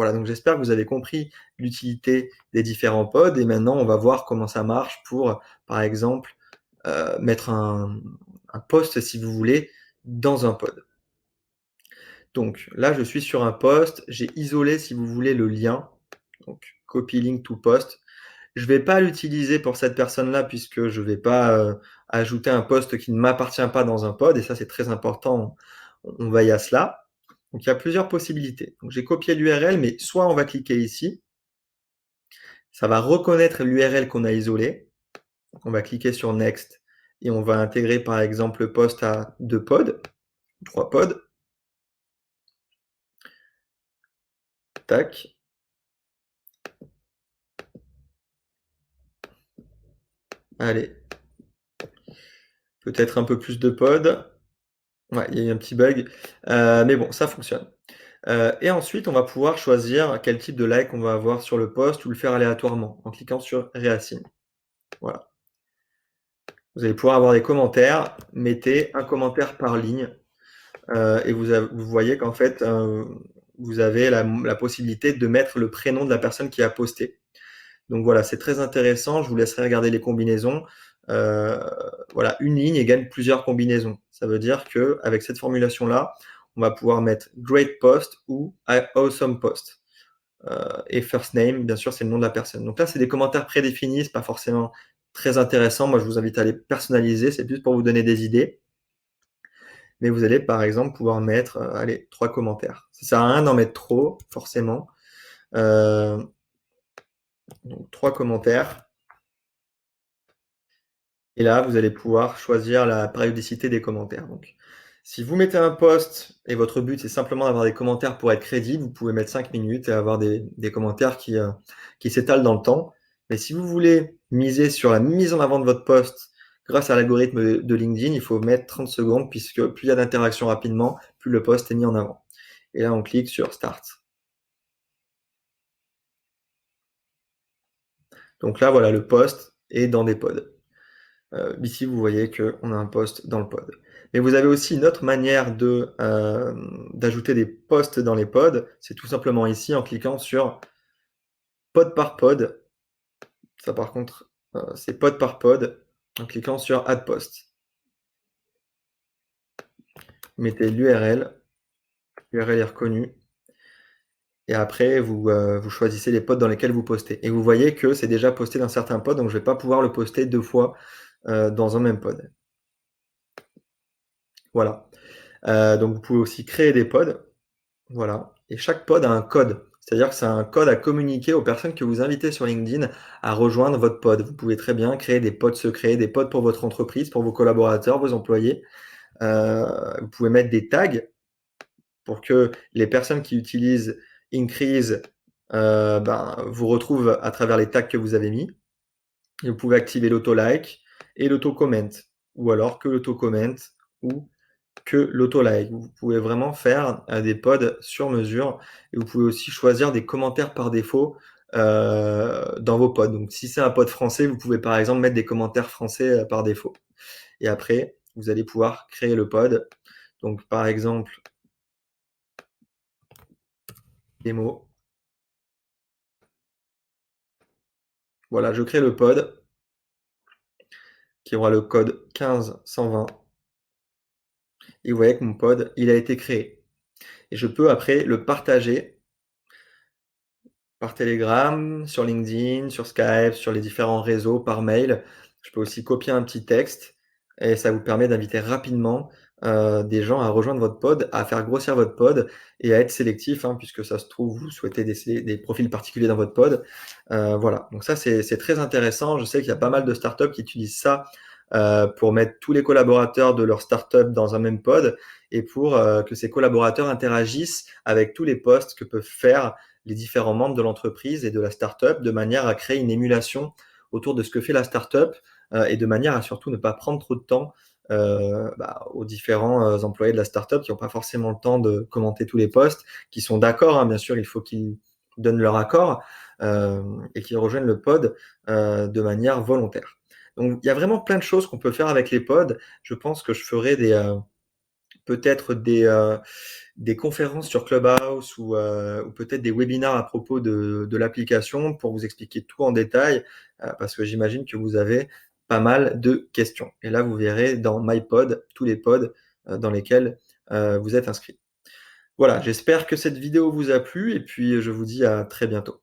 Voilà, donc j'espère que vous avez compris l'utilité des différents pods et maintenant on va voir comment ça marche pour, par exemple, mettre un post, si vous voulez, dans un pod. Donc là, je suis sur un post, j'ai isolé, si vous voulez, le lien, donc copy link to post. Je vais pas l'utiliser pour cette personne-là puisque je vais pas ajouter un post qui ne m'appartient pas dans un pod et ça c'est très important, on veille à cela. Donc il y a plusieurs possibilités. Donc j'ai copié l'URL, mais soit on va cliquer ici, ça va reconnaître l'URL qu'on a isolé. Donc on va cliquer sur Next et on va intégrer par exemple le post à 2 pods, 3 pods. Tac. Allez. Peut-être un peu plus de pods. Ouais, il y a eu un petit bug, mais bon, ça fonctionne. Et ensuite, on va pouvoir choisir quel type de like on va avoir sur le post ou le faire aléatoirement en cliquant sur Reassign. Voilà. Vous allez pouvoir avoir des commentaires. Mettez un commentaire par ligne et vous voyez qu'en fait, vous avez la possibilité de mettre le prénom de la personne qui a posté. Donc voilà, c'est très intéressant. Je vous laisserai regarder les combinaisons. Voilà, une ligne égale plusieurs combinaisons. Ça veut dire qu'avec cette formulation-là, on va pouvoir mettre great post ou awesome post. Et first name, bien sûr, c'est le nom de la personne. Donc là, c'est des commentaires prédéfinis, c'est pas forcément très intéressant. Moi, je vous invite à les personnaliser, c'est plus pour vous donner des idées. Mais vous allez, par exemple, pouvoir mettre, allez, 3 commentaires. Ça sert à rien d'en mettre trop, forcément. Donc 3 commentaires. Et là, vous allez pouvoir choisir la périodicité des commentaires. Donc, si vous mettez un post et votre but c'est simplement d'avoir des commentaires pour être crédible, vous pouvez mettre 5 minutes et avoir des commentaires qui s'étalent dans le temps. Mais si vous voulez miser sur la mise en avant de votre post grâce à l'algorithme de LinkedIn, il faut mettre 30 secondes puisque plus il y a d'interactions rapidement, plus le post est mis en avant. Et là, on clique sur Start. Donc là, voilà, le post est dans des pods. Ici, vous voyez qu'on a un post dans le pod. Mais vous avez aussi une autre manière d'ajouter des posts dans les pods. C'est tout simplement ici en cliquant sur pod par pod. Ça, par contre, c'est pod par pod en cliquant sur Add Post. Vous mettez l'URL. L'URL est reconnue. Et après, vous choisissez les pods dans lesquels vous postez. Et vous voyez que c'est déjà posté dans certains pods, donc je ne vais pas pouvoir le poster 2 fois dans un même pod. Voilà. Donc vous pouvez aussi créer des pods. Voilà. Et chaque pod a un code. C'est-à-dire que c'est un code à communiquer aux personnes que vous invitez sur LinkedIn à rejoindre votre pod. Vous pouvez très bien créer des pods secrets, des pods pour votre entreprise, pour vos collaborateurs, vos employés. Vous pouvez mettre des tags pour que les personnes qui utilisent Increase vous retrouvent à travers les tags que vous avez mis. Et vous pouvez activer l'auto-like et l'auto-comment. Ou alors que l'auto-comment ou que l'auto-like. Vous pouvez vraiment faire des pods sur mesure et vous pouvez aussi choisir des commentaires par défaut dans vos pods. Donc si c'est un pod français, vous pouvez par exemple mettre des commentaires français par défaut. Et après, vous allez pouvoir créer le pod. Donc par exemple, démo. Voilà, je crée le pod qui aura le code 15120. Et vous voyez que mon pod, il a été créé. Et je peux après le partager par Telegram, sur LinkedIn, sur Skype, sur les différents réseaux, par mail. Je peux aussi copier un petit texte et ça vous permet d'inviter rapidement des gens à rejoindre votre pod, à faire grossir votre pod et à être sélectif, hein, puisque ça se trouve, vous souhaitez des profils particuliers dans votre pod. Voilà, donc ça c'est très intéressant. Je sais qu'il y a pas mal de startups qui utilisent ça pour mettre tous les collaborateurs de leur startup dans un même pod et pour que ces collaborateurs interagissent avec tous les posts que peuvent faire les différents membres de l'entreprise et de la startup de manière à créer une émulation autour de ce que fait la startup et de manière à surtout ne pas prendre trop de temps aux différents employés de la startup qui n'ont pas forcément le temps de commenter tous les posts, qui sont d'accord, hein, bien sûr, il faut qu'ils donnent leur accord et qu'ils rejoignent le pod de manière volontaire. Donc, il y a vraiment plein de choses qu'on peut faire avec les pods. Je pense que je ferai peut-être des conférences sur Clubhouse ou peut-être des webinars à propos de l'application pour vous expliquer tout en détail, parce que j'imagine que vous avez pas mal de questions. Et là, vous verrez dans My Pod, tous les pods, dans lesquels, vous êtes inscrits. Voilà, j'espère que cette vidéo vous a plu et puis je vous dis à très bientôt.